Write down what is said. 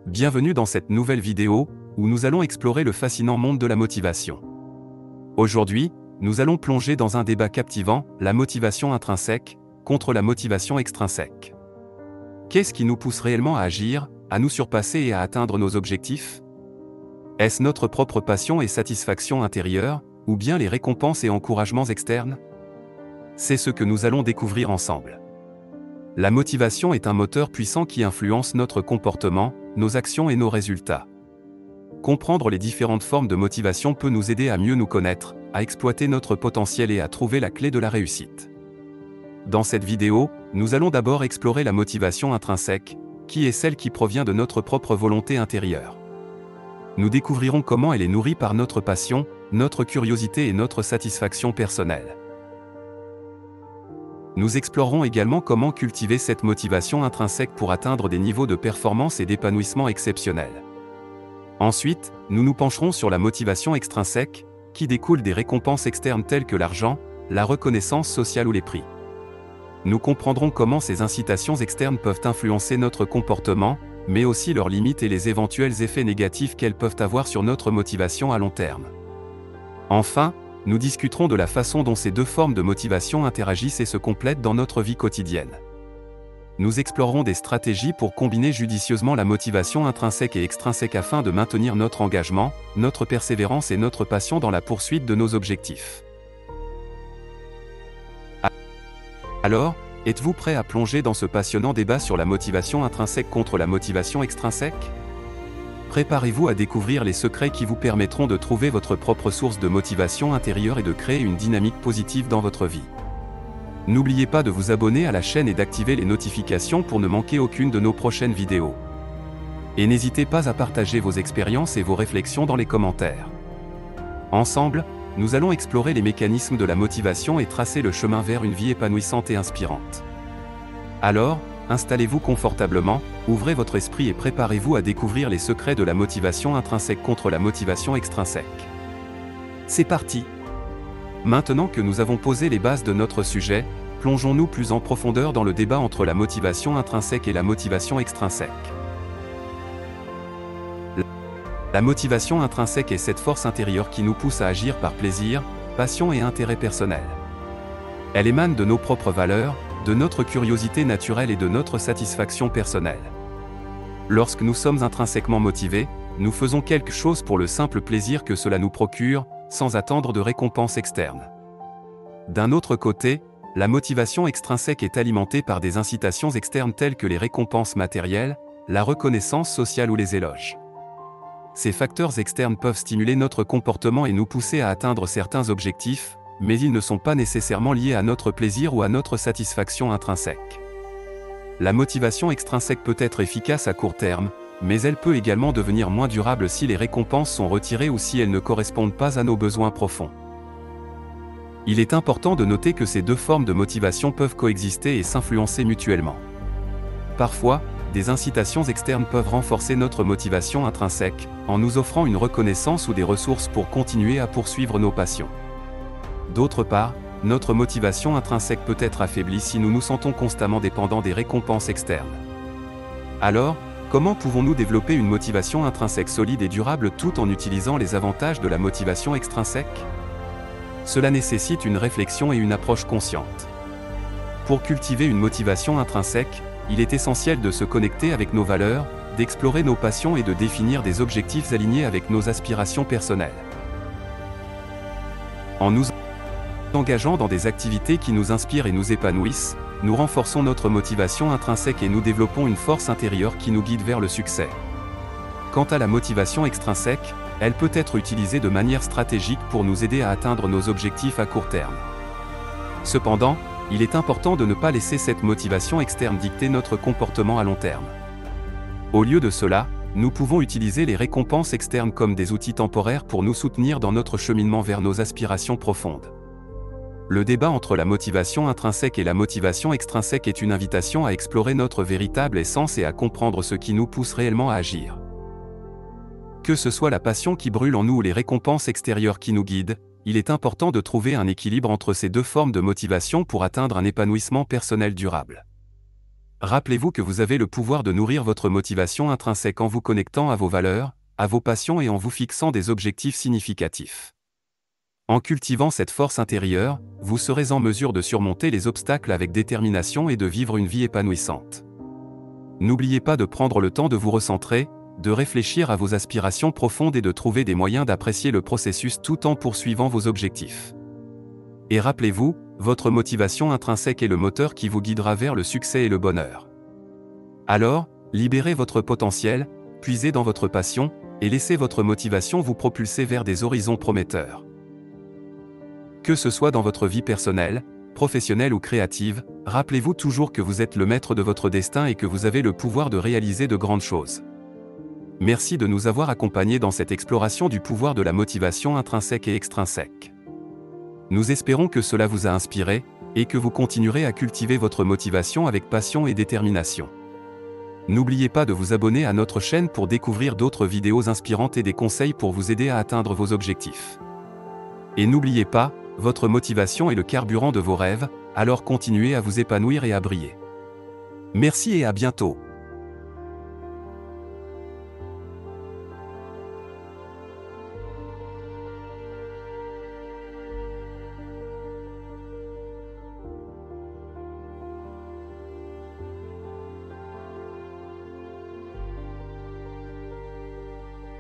Bienvenue dans cette nouvelle vidéo, où nous allons explorer le fascinant monde de la motivation. Aujourd'hui, nous allons plonger dans un débat captivant, la motivation intrinsèque, contre la motivation extrinsèque. Qu'est-ce qui nous pousse réellement à agir, à nous surpasser et à atteindre nos objectifs? Est-ce notre propre passion et satisfaction intérieure, ou bien les récompenses et encouragements externes? C'est ce que nous allons découvrir ensemble. La motivation est un moteur puissant qui influence notre comportement, nos actions et nos résultats. Comprendre les différentes formes de motivation peut nous aider à mieux nous connaître, à exploiter notre potentiel et à trouver la clé de la réussite. Dans cette vidéo, nous allons d'abord explorer la motivation intrinsèque, qui est celle qui provient de notre propre volonté intérieure. Nous découvrirons comment elle est nourrie par notre passion, notre curiosité et notre satisfaction personnelle. Nous explorerons également comment cultiver cette motivation intrinsèque pour atteindre des niveaux de performance et d'épanouissement exceptionnels. Ensuite, nous nous pencherons sur la motivation extrinsèque, qui découle des récompenses externes telles que l'argent, la reconnaissance sociale ou les prix. Nous comprendrons comment ces incitations externes peuvent influencer notre comportement, mais aussi leurs limites et les éventuels effets négatifs qu'elles peuvent avoir sur notre motivation à long terme. Enfin, nous discuterons de la façon dont ces deux formes de motivation interagissent et se complètent dans notre vie quotidienne. Nous explorerons des stratégies pour combiner judicieusement la motivation intrinsèque et extrinsèque afin de maintenir notre engagement, notre persévérance et notre passion dans la poursuite de nos objectifs. Alors, êtes-vous prêt à plonger dans ce passionnant débat sur la motivation intrinsèque contre la motivation extrinsèque? Préparez-vous à découvrir les secrets qui vous permettront de trouver votre propre source de motivation intérieure et de créer une dynamique positive dans votre vie. N'oubliez pas de vous abonner à la chaîne et d'activer les notifications pour ne manquer aucune de nos prochaines vidéos. Et n'hésitez pas à partager vos expériences et vos réflexions dans les commentaires. Ensemble, nous allons explorer les mécanismes de la motivation et tracer le chemin vers une vie épanouissante et inspirante. Alors, installez-vous confortablement, ouvrez votre esprit et préparez-vous à découvrir les secrets de la motivation intrinsèque contre la motivation extrinsèque. C'est parti! Maintenant que nous avons posé les bases de notre sujet, plongeons-nous plus en profondeur dans le débat entre la motivation intrinsèque et la motivation extrinsèque. La motivation intrinsèque est cette force intérieure qui nous pousse à agir par plaisir, passion et intérêt personnel. Elle émane de nos propres valeurs, de notre curiosité naturelle et de notre satisfaction personnelle. Lorsque nous sommes intrinsèquement motivés, nous faisons quelque chose pour le simple plaisir que cela nous procure, sans attendre de récompense externe. D'un autre côté, la motivation extrinsèque est alimentée par des incitations externes telles que les récompenses matérielles, la reconnaissance sociale ou les éloges. Ces facteurs externes peuvent stimuler notre comportement et nous pousser à atteindre certains objectifs, mais ils ne sont pas nécessairement liés à notre plaisir ou à notre satisfaction intrinsèque. La motivation extrinsèque peut être efficace à court terme, mais elle peut également devenir moins durable si les récompenses sont retirées ou si elles ne correspondent pas à nos besoins profonds. Il est important de noter que ces deux formes de motivation peuvent coexister et s'influencer mutuellement. Parfois, des incitations externes peuvent renforcer notre motivation intrinsèque, en nous offrant une reconnaissance ou des ressources pour continuer à poursuivre nos passions. D'autre part, notre motivation intrinsèque peut être affaiblie si nous nous sentons constamment dépendants des récompenses externes. Alors, comment pouvons-nous développer une motivation intrinsèque solide et durable tout en utilisant les avantages de la motivation extrinsèque? Cela nécessite une réflexion et une approche consciente. Pour cultiver une motivation intrinsèque, il est essentiel de se connecter avec nos valeurs, d'explorer nos passions et de définir des objectifs alignés avec nos aspirations personnelles. En nous engageant dans des activités qui nous inspirent et nous épanouissent, nous renforçons notre motivation intrinsèque et nous développons une force intérieure qui nous guide vers le succès. Quant à la motivation extrinsèque, elle peut être utilisée de manière stratégique pour nous aider à atteindre nos objectifs à court terme. Cependant, il est important de ne pas laisser cette motivation externe dicter notre comportement à long terme. Au lieu de cela, nous pouvons utiliser les récompenses externes comme des outils temporaires pour nous soutenir dans notre cheminement vers nos aspirations profondes. Le débat entre la motivation intrinsèque et la motivation extrinsèque est une invitation à explorer notre véritable essence et à comprendre ce qui nous pousse réellement à agir. Que ce soit la passion qui brûle en nous ou les récompenses extérieures qui nous guident, il est important de trouver un équilibre entre ces deux formes de motivation pour atteindre un épanouissement personnel durable. Rappelez-vous que vous avez le pouvoir de nourrir votre motivation intrinsèque en vous connectant à vos valeurs, à vos passions et en vous fixant des objectifs significatifs. En cultivant cette force intérieure, vous serez en mesure de surmonter les obstacles avec détermination et de vivre une vie épanouissante. N'oubliez pas de prendre le temps de vous recentrer, de réfléchir à vos aspirations profondes et de trouver des moyens d'apprécier le processus tout en poursuivant vos objectifs. Et rappelez-vous, votre motivation intrinsèque est le moteur qui vous guidera vers le succès et le bonheur. Alors, libérez votre potentiel, puisez dans votre passion, et laissez votre motivation vous propulser vers des horizons prometteurs. Que ce soit dans votre vie personnelle, professionnelle ou créative, rappelez-vous toujours que vous êtes le maître de votre destin et que vous avez le pouvoir de réaliser de grandes choses. Merci de nous avoir accompagnés dans cette exploration du pouvoir de la motivation intrinsèque et extrinsèque. Nous espérons que cela vous a inspiré, et que vous continuerez à cultiver votre motivation avec passion et détermination. N'oubliez pas de vous abonner à notre chaîne pour découvrir d'autres vidéos inspirantes et des conseils pour vous aider à atteindre vos objectifs. Et n'oubliez pas, votre motivation est le carburant de vos rêves, alors continuez à vous épanouir et à briller. Merci et à bientôt.